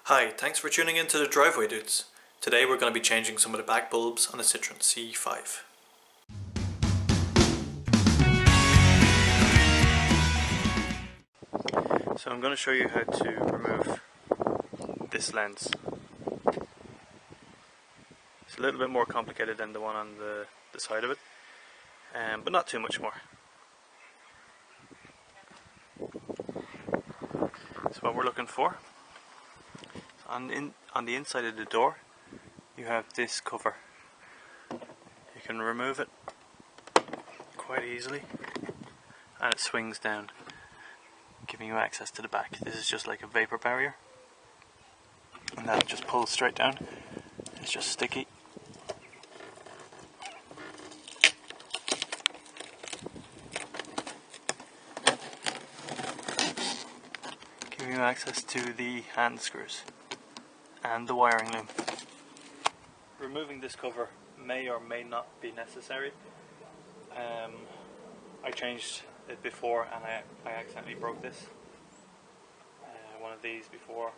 Hi, thanks for tuning in to the Driveway Dudes. Today we're going to be changing some of the back bulbs on the Citroen C5. So I'm going to show you how to remove this lens. It's a little bit more complicated than the one on the side of it, but not too much more. So what we're looking for, on the inside of the door, you have this cover. You can remove it quite easily, and it swings down, giving you access to the back. This is just like a vapor barrier, and that just pulls straight down. It's just sticky. Giving you access to the hand screws and the wiring loom. Removing this cover may or may not be necessary. I changed it before and I accidentally broke this, one of these before,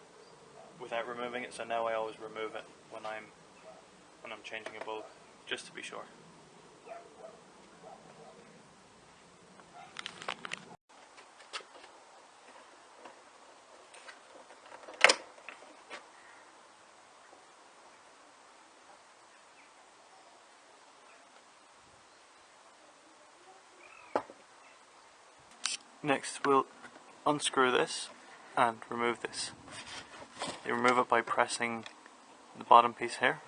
without removing it, so now I always remove it when I'm changing a bulb, just to be sure. Next we'll unscrew this and remove this. You remove it by pressing the bottom piece here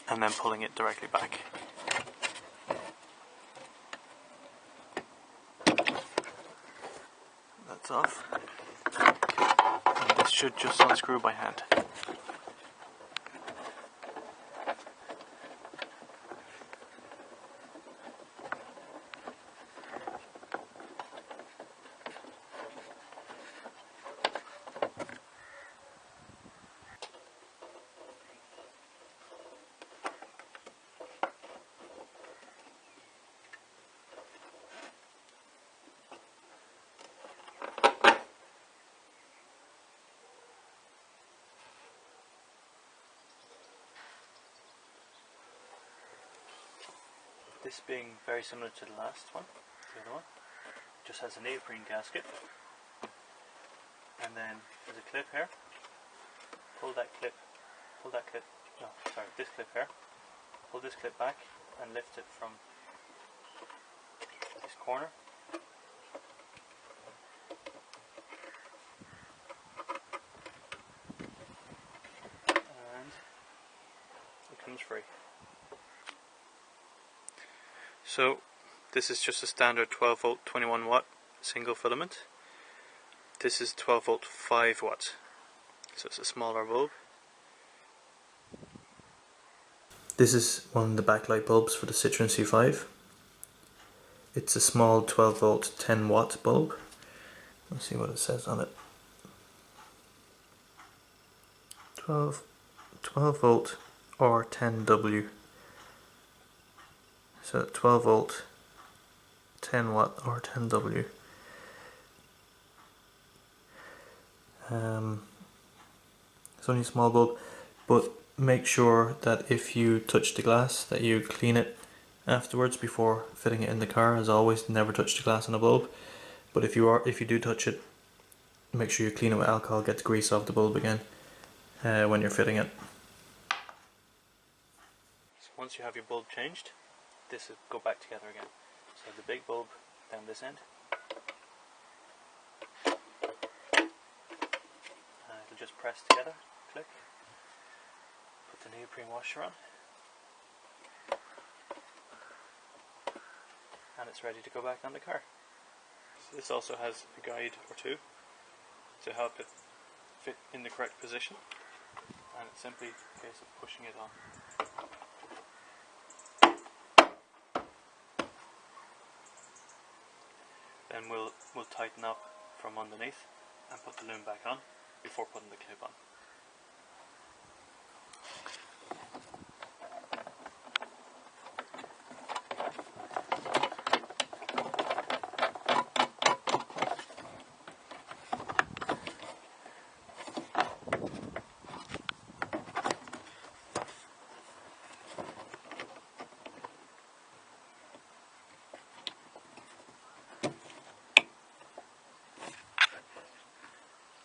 and then pulling it directly back. That's off. And this should just unscrew by hand. This being very similar to the last one, the other one, just has a neoprene gasket, and then there's a clip here. This clip here. Pull this clip back and lift it from this corner. And it comes free. So this is just a standard 12 volt 21 watt single filament. This is 12 volt 5 watts, so it's a smaller bulb. This is one of the backlight bulbs for the Citroen C5. It's a small 12 volt 10 watt bulb. Let's see what it says on it. 12 volt or 10W. So 12 volt, 10 watt or 10W. It's only a small bulb, but make sure that if you touch the glass that you clean it afterwards before fitting it in the car. As always, never touch the glass on a bulb, but if you do touch it, make sure you clean it with alcohol, get the grease off the bulb again when you're fitting it. So once you have your bulb changed, this will go back together again. So the big bulb down this end, it'll just press together, click, put the neoprene washer on, and it's ready to go back on the car. So this also has a guide or two to help it fit in the correct position, and it's simply a case of pushing it on. Then we'll tighten up from underneath and put the loom back on before putting the clip on.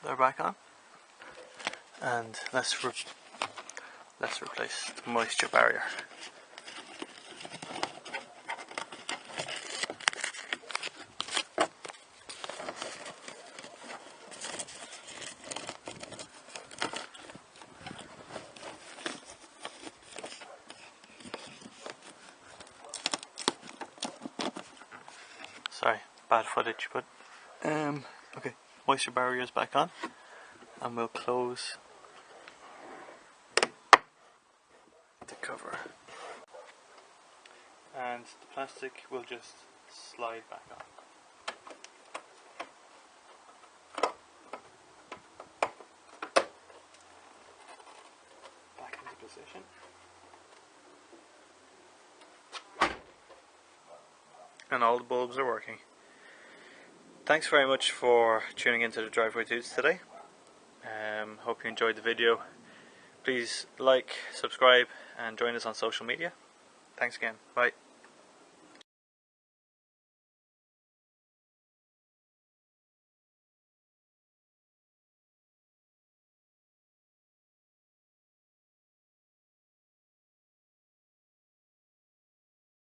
they're back on. And let's replace the moisture barrier. Sorry, bad footage, but okay, moisture barrier is back on, and we'll close the cover, and the plastic will just slide back on. Back into position. And all the bulbs are working. Thanks very much for tuning into the Driveway Dudes today. Hope you enjoyed the video. Please like, subscribe and join us on social media. Thanks again. Bye.